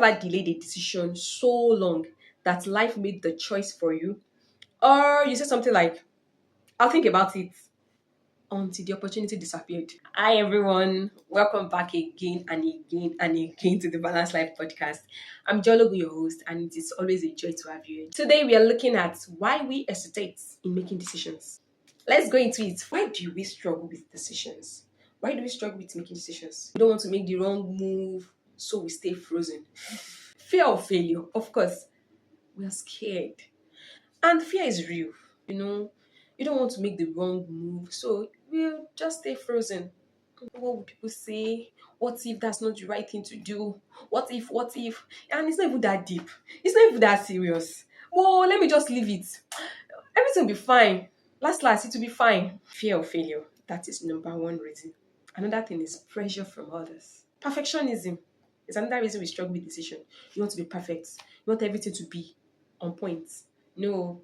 ever delayed a decision so long that life made the choice for you? Or you said something like, I'll think about it until the opportunity disappeared. Hi everyone, welcome back again and again and again to the Balance Life podcast. I'm Jologu, your host, and it is always a joy to have you here. Today we are looking at why we hesitate in making decisions. Let's go into it. Why do we struggle with decisions? Why do we struggle with making decisions? We don't want to make the wrong move, so we stay frozen. Fear of failure, of course. We are scared. And fear is real, you know. You don't want to make the wrong move, so we'll just stay frozen. What would people say? What if that's not the right thing to do? What if, what if? And it's not even that deep. It's not even that serious. Well, let me just leave it. Everything will be fine. Last, it will be fine. Fear of failure. That is number one reason. Another thing is pressure from others. Perfectionism is another reason we struggle with decision. You want to be perfect. You want everything to be on point. No,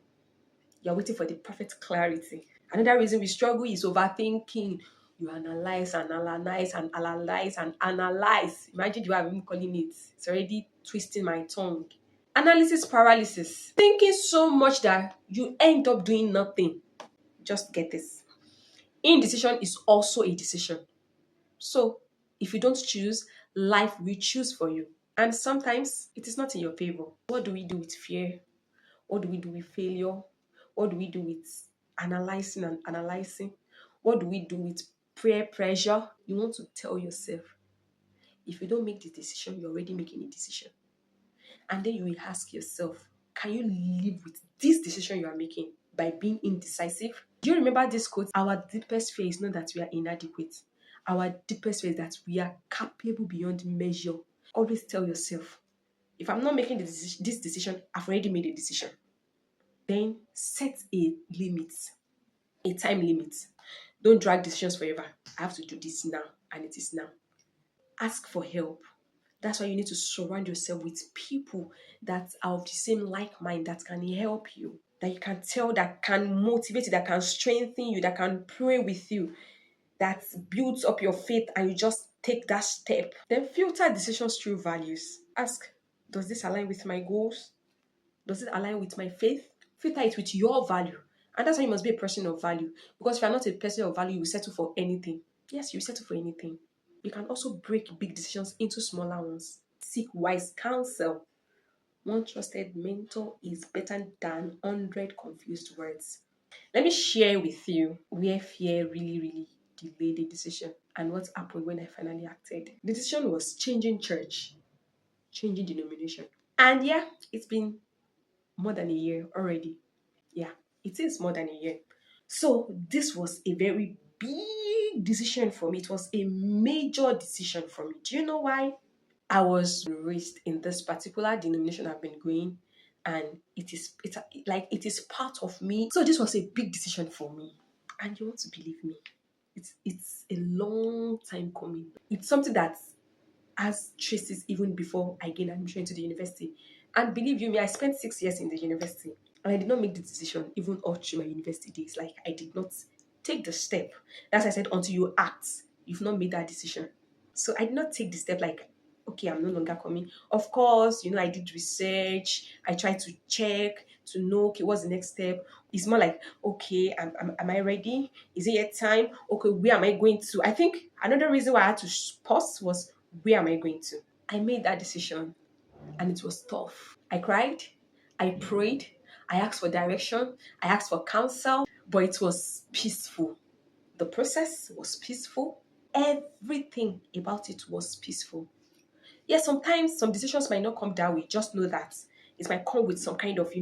you're waiting for the perfect clarity. Another reason we struggle is overthinking. You analyze and analyze and analyze and analyze. Imagine the way I'm even calling it. It's already twisting my tongue. Analysis paralysis. Thinking so much that you end up doing nothing. Just get this. Indecision is also a decision. So, if you don't choose, life will choose for you. And sometimes it is not in your favor. What do we do with fear? What do we do with failure? What do we do with analyzing and analyzing? What do we do with peer pressure? You want to tell yourself, if you don't make the decision, you're already making a decision. And then you will ask yourself, can you live with this decision you are making by being indecisive? Do you remember this quote? Our deepest fear is not that we are inadequate. Our deepest fear is that we are capable beyond measure. Always tell yourself, if I'm not making this decision, I've already made a decision. Then set a limit, a time limit. Don't drag decisions forever. I have to do this now, and it is now. Ask for help. That's why you need to surround yourself with people that are of the same like mind that can help you, that you can tell, that can motivate you, that can strengthen you, that can pray with you, that builds up your faith, and you just take that step. Then filter decisions through values. Ask, does this align with my goals? Does it align with my faith? Filter it with your value. And that's why you must be a person of value. Because if you're not a person of value, you will settle for anything. Yes, you settle for anything. You can also break big decisions into smaller ones. Seek wise counsel. One trusted mentor is better than 100 confused words. Let me share with you where fear really delayed the decision and what happened when I finally acted. The decision was changing church, changing denomination. And yeah, it's been more than a year already. Yeah, it is more than a year. So this was a very big decision for me. It was a major decision for me. Do you know why? I was raised in this particular denomination I've been going, and it is part of me. So this was a big decision for me. And you want to believe me? It's a long time coming. It's something that has traces even before I gained admission into the university. And believe you me, I spent 6 years in the university and I did not make the decision even all through my university days. Like, I did not take the step. As I said, until you act, you've not made that decision. So I did not take the step like, okay, I'm no longer coming. Of course, I did research. I tried to check to know, okay, what's the next step? It's more like, okay, am I ready? Is it yet time? Okay, where am I going to? I think another reason why I had to pause was, where am I going to? I made that decision and it was tough. I cried, I prayed, I asked for direction, I asked for counsel, but it was peaceful. The process was peaceful. Everything about it was peaceful. Yes, sometimes some decisions might not come that way. Just know that it might come with some kind of,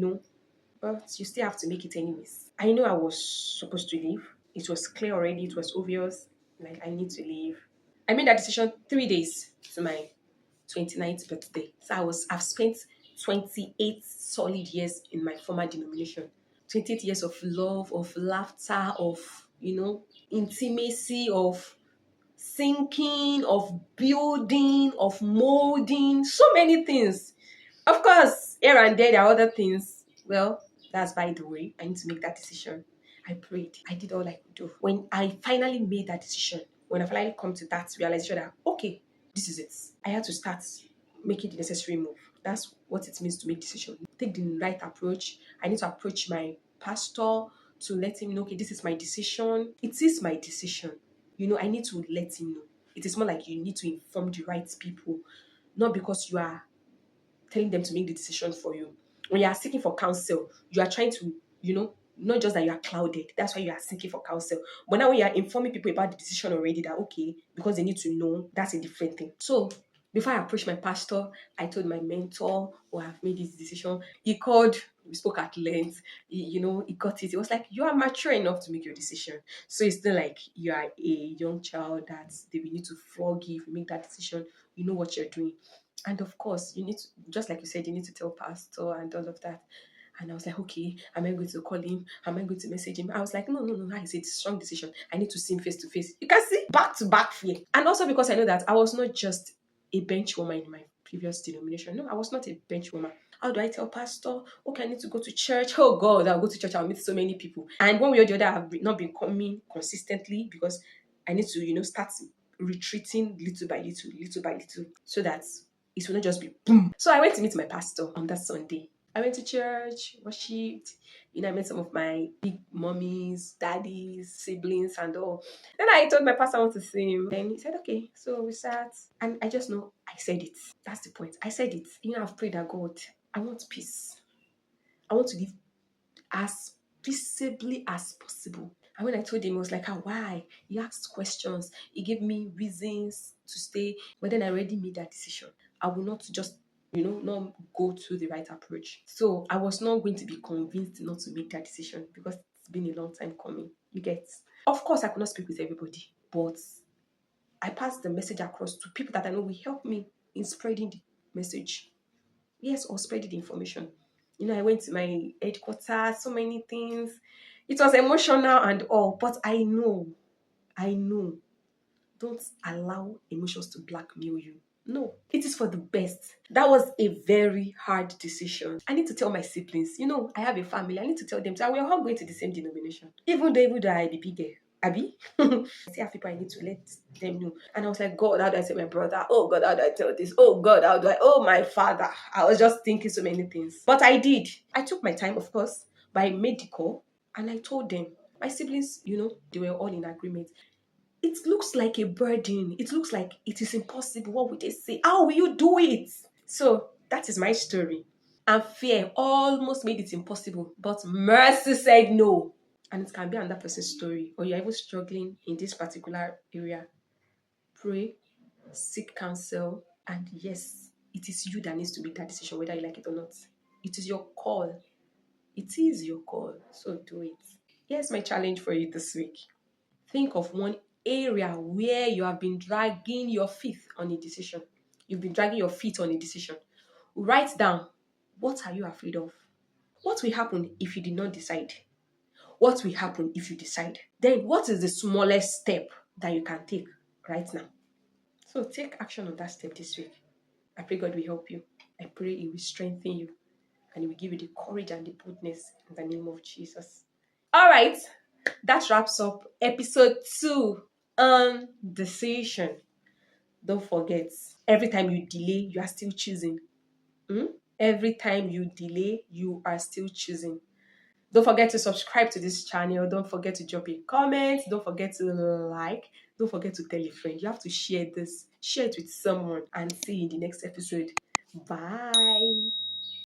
but you still have to make it anyways. I know I was supposed to leave. It was clear already. It was obvious. Like, I need to leave. I made that decision 3 days to my 29th birthday. So I've spent 28 solid years in my former denomination. 28 years of love, of laughter, of, intimacy, of thinking, of building, of molding, so many things. Of course, here and there are other things. Well, that's by the way. I need to make that decision. I prayed. I did all I could do. When I finally made that decision, when I finally come to that realization that, okay, this is it, I had to start making the necessary move. That's what it means to make decision. Take the right approach. I need to approach my pastor to let him know, okay, this is my decision. It is my decision. I need to let him know. It is more like you need to inform the right people, not because you are telling them to make the decision for you. When you are seeking for counsel, you are trying to, not just that you are clouded. That's why you are seeking for counsel. But now when you are informing people about the decision already, that okay, because they need to know, that's a different thing. So before I approached my pastor, I told my mentor, oh, I've made this decision. He called, we spoke at length. He got it. It was like, you are mature enough to make your decision. So it's not like you are a young child that they will need to forgive, make that decision. You know what you're doing. And of course, you need to, just like you said, you need to tell pastor and all of that. And I was like, okay, am I going to call him? Am I going to message him? I was like, no. I said, it's a strong decision. I need to see him face to face. You can see back to back fear. And also because I know that I was not just a bench woman in my previous denomination. No, I was not a bench woman. How do I tell pastor? Okay, I need to go to church. Oh God, I'll go to church. I'll meet so many people. And one way or the other, I have not been coming consistently because I need to, start retreating little by little, so that it will not just be boom. So I went to meet my pastor on that Sunday. I went to church, worshipped. I met some of my big mummies, daddies, siblings, and all. Then I told my pastor I want to see him. Then he said, okay. So we sat, and I just know I said it. That's the point. I said it. I've prayed that God, I want peace. I want to live as peaceably as possible. And when I told him, I was like, why? He asked questions. He gave me reasons to stay. But then I already made that decision. I will not just, not go to the right approach. So I was not going to be convinced not to make that decision because it's been a long time coming. You get? Of course, I could not speak with everybody, but I passed the message across to people that I know will help me in spreading the message. Yes, or spreading the information. I went to my headquarters, so many things. It was emotional and all, but I know. Don't allow emotions to blackmail you. No, it is for the best. That was a very hard decision. I need to tell my siblings, I have a family. I need to tell them, so we are all going to the same denomination. Even though I be bigger. Abby? I see how people I need to let them know. And I was like, God, how do I tell my brother? Oh God, how do I tell this? Oh God, oh my father. I was just thinking so many things. But I did. I took my time, of course, but I made the call and I told them. My siblings, they were all in agreement. It looks like a burden. It looks like it is impossible. What would they say? How will you do it? So that is my story. And fear almost made it impossible, but mercy said no. And it can be another person's story, or you're even struggling in this particular area. Pray, seek counsel, and yes, it is you that needs to make that decision, whether you like it or not. It is your call. It is your call, so do it. Here's my challenge for you this week. Think of one area where you have been dragging your feet on a decision. You've been dragging your feet on a decision. Write down, what are you afraid of? What will happen if you did not decide? What will happen if you decide? Then what is the smallest step that you can take right now? So take action on that step this week. I pray God will help you. I pray He will strengthen you and He will give you the courage and the boldness in the name of Jesus. All right, that wraps up episode 2 on decision. Don't forget, every time you delay, you are still choosing. Every time you delay, you are still choosing. Don't forget to subscribe to this channel. Don't forget to drop a comment. Don't forget to like. Don't forget to tell a friend. You have to share this. Share it with someone and see you in the next episode. Bye.